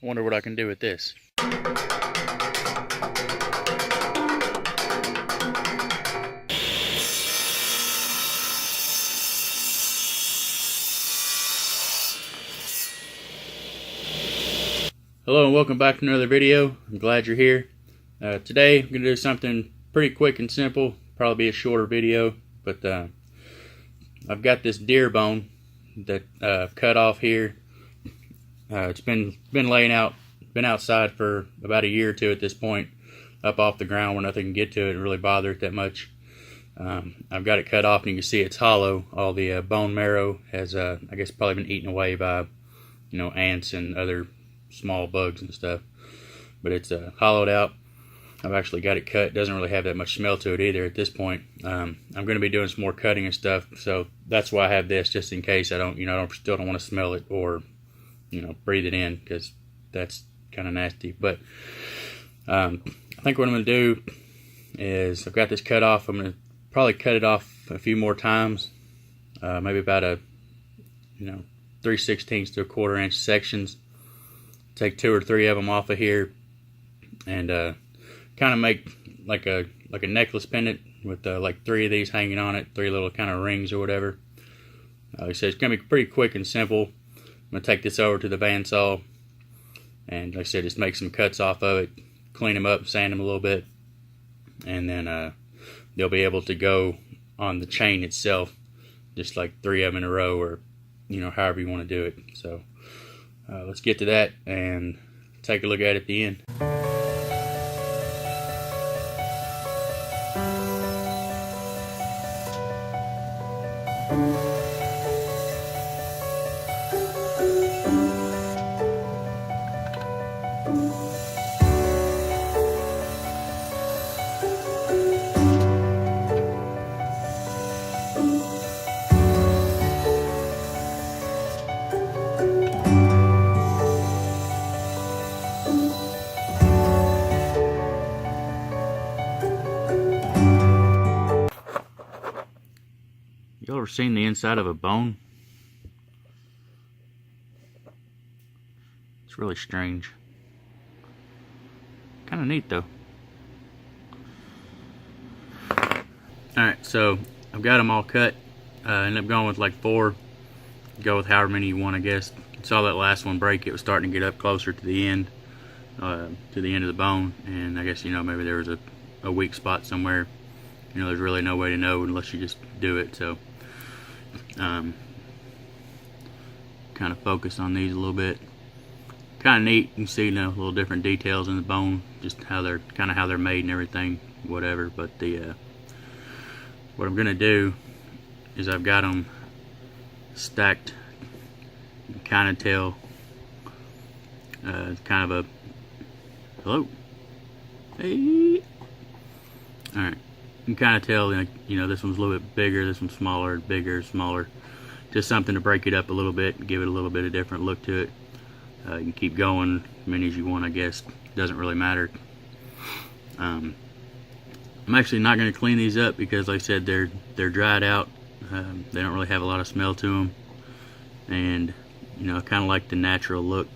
I wonder what I can do with this. Hello and welcome back to another video. I'm glad you're here. Today I'm going to do something pretty quick and simple. Probably be a shorter video, but I've got this deer bone that cut off here. It's been laying out, been outside for about a year or two at this point, up off the ground where nothing can get to it and really bother it that much. I've got it cut off and you can see it's hollow. All the bone marrow has, I guess, probably been eaten away by, ants and other small bugs and stuff. But it's hollowed out. I've actually got it cut. It doesn't really have that much smell to it either at this point. I'm going to be doing some more cutting and stuff, so that's why I have this, just in case I don't, still don't want to smell it or, breathe it in, because that's kind of nasty. But I think what I'm going to do is I've got this cut off. I'm going to probably cut it off a few more times, maybe about a 3/16 to a 1/4 inch sections. Take 2 or 3 of them off of here, and kind of make like a necklace pendant with like 3 of these hanging on it, 3 little kind of rings or whatever. Like I said, it's gonna be pretty quick and simple. I'm gonna take this over to the bandsaw, and like I said, just make some cuts off of it, clean them up, sand them a little bit, and then they'll be able to go on the chain itself, just like 3 of them in a row, or however you want to do it. So let's get to that and take a look at it at the end. Y'all ever seen the inside of a bone? It's really strange. Kind of neat though. Alright, so I've got them all cut. Ended up going with like 4. Go with however many you want, I guess. Saw that last one break. It was starting to get up closer to the end. To the end of the bone. And I guess, maybe there was a weak spot somewhere. There's really no way to know unless you just do it. So kind of focus on these a little bit. Kind of neat. You can see little different details in the bone, just how they're made and everything, whatever. But the what I'm gonna do is I've got them stacked. You can kind of tell. Kind of a hello. Hey. All right. You can kind of tell, this one's a little bit bigger, this one's smaller, bigger, smaller. Just something to break it up a little bit and give it a little bit of different look to it. You can keep going as many as you want, I guess. Doesn't really matter. I'm actually not going to clean these up because, like I said, they're dried out. They don't really have a lot of smell to them, and I kind of like the natural look.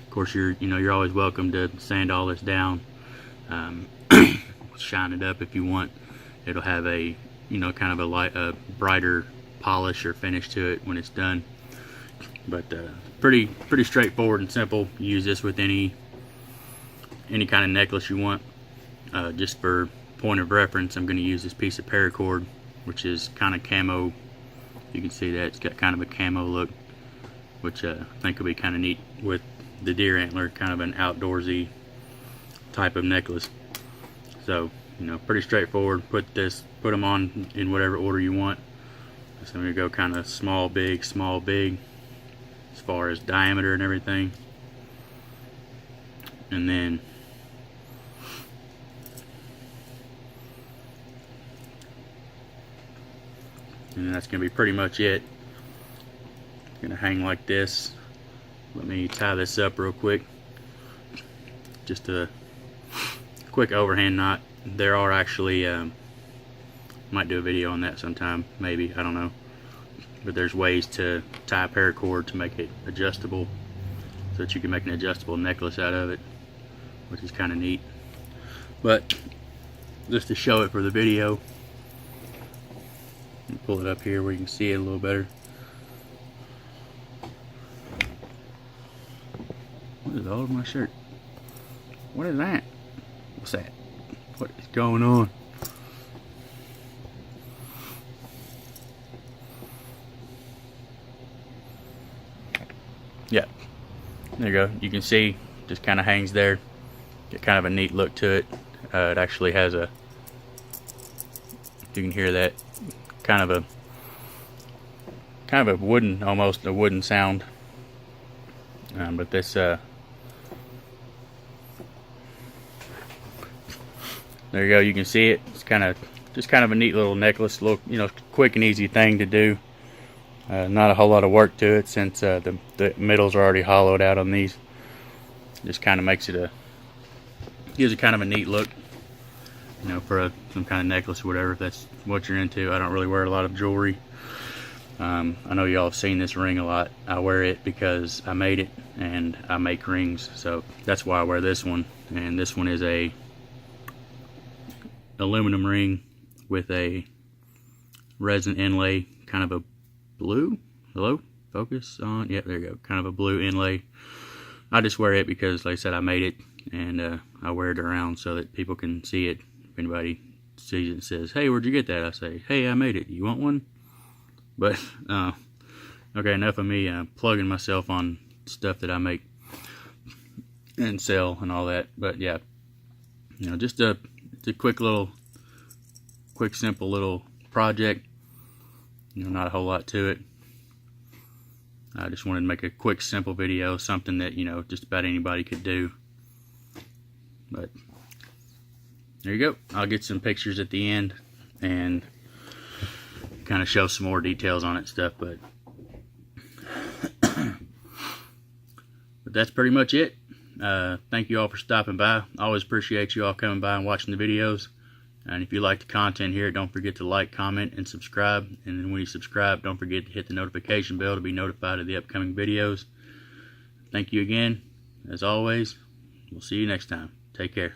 Of course, you're always welcome to sand all this down, shine it up if you want. It'll have a kind of a brighter polish or finish to it when it's done. But pretty straightforward and simple. You use this with any kind of necklace you want. Just for point of reference, I'm going to use this piece of paracord, which is kind of camo. You can see that it's got kind of a camo look, which I think will be kind of neat with the deer antler, kind of an outdoorsy type of necklace. So pretty straightforward. Put them on in whatever order you want. So I'm going to go kind of small, big, as far as diameter and everything. And then that's going to be pretty much it. It's going to hang like this. Let me tie this up real quick. Just a quick overhand knot. There are actually might do a video on that sometime, maybe, I don't know, but there's ways to tie paracord to make it adjustable. so that you can make an adjustable necklace out of it, which is kind of neat. But just to show it for the video, pull it up here where you can see it a little better. What is all over my shirt? What is that? What's that? What is going on? Yeah, there you go. You can see, just kind of hangs there. Get kind of a neat look to it. It actually has a, you can hear that, kind of a wooden, almost a wooden sound. But this, there you go. You can see it. It's just kind of a neat little necklace. Little, quick and easy thing to do. Not a whole lot of work to it, since the middles are already hollowed out on these. Just kind of makes it gives it kind of a neat look, for some kind of necklace or whatever, if that's what you're into. I don't really wear a lot of jewelry. I know y'all have seen this ring a lot. I wear it because I made it, and I make rings, so that's why I wear this one. And this one is a aluminum ring with a resin inlay, kind of a blue. Hello? Focus on. Yep, there you go. Kind of a blue inlay. I just wear it because, like I said, I made it, and I wear it around so that people can see it. If anybody sees it and says, "Hey, where'd you get that?" I say, "Hey, I made it. You want one?" But okay, enough of me plugging myself on stuff that I make and sell and all that. But yeah, just it's a quick simple little project. Not a whole lot to it. I just wanted to make a quick, simple video, something that, just about anybody could do. But there you go. I'll get some pictures at the end and kind of show some more details on it and stuff. But that's pretty much it. Thank you all for stopping by. I always appreciate you all coming by and watching the videos. And if you like the content here, don't forget to like, comment, and subscribe. And then when you subscribe, don't forget to hit the notification bell to be notified of the upcoming videos. Thank you again. As always, we'll see you next time. Take care.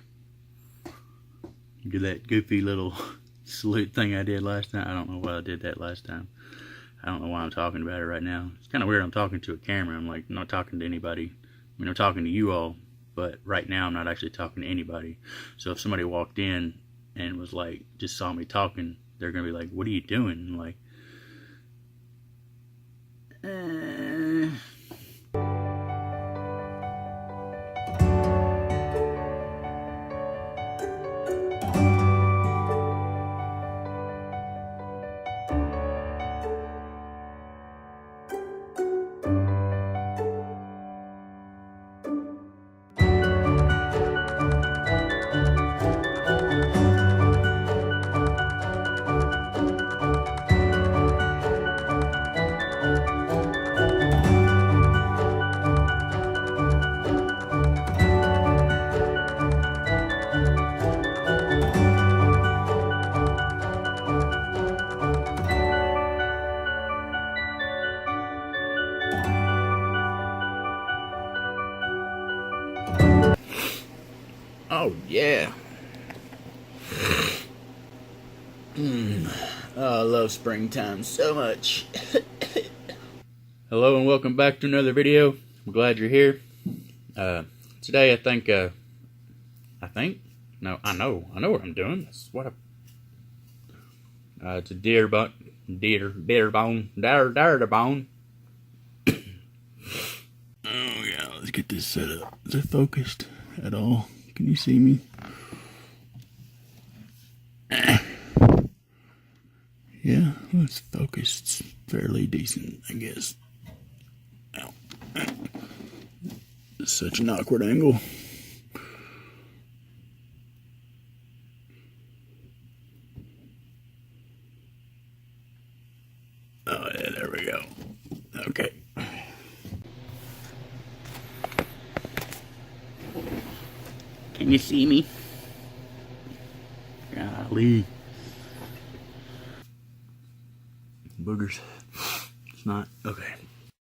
Do that goofy little salute thing I did last time. I don't know why I did that last time. I don't know why I'm talking about it right now. It's kind of weird. I'm talking to a camera. I'm like not talking to anybody. I mean, I'm talking to you all, but right now I'm not actually talking to anybody. So if somebody walked in and was like, just saw me talking, they're gonna be like, "What are you doing?" I'm like, "Oh yeah. Oh, I love springtime so much." Hello and welcome back to another video. I'm glad you're here. Today I know what I'm doing. That's what it's a deer bone. Oh yeah, let's get this set up. Is it focused at all? Can you see me? Yeah, well, it's focused. It's fairly decent, I guess. Ow. It's such an awkward angle. Oh yeah, there we go. Okay. Can you see me? Golly. Boogers. It's not. Okay.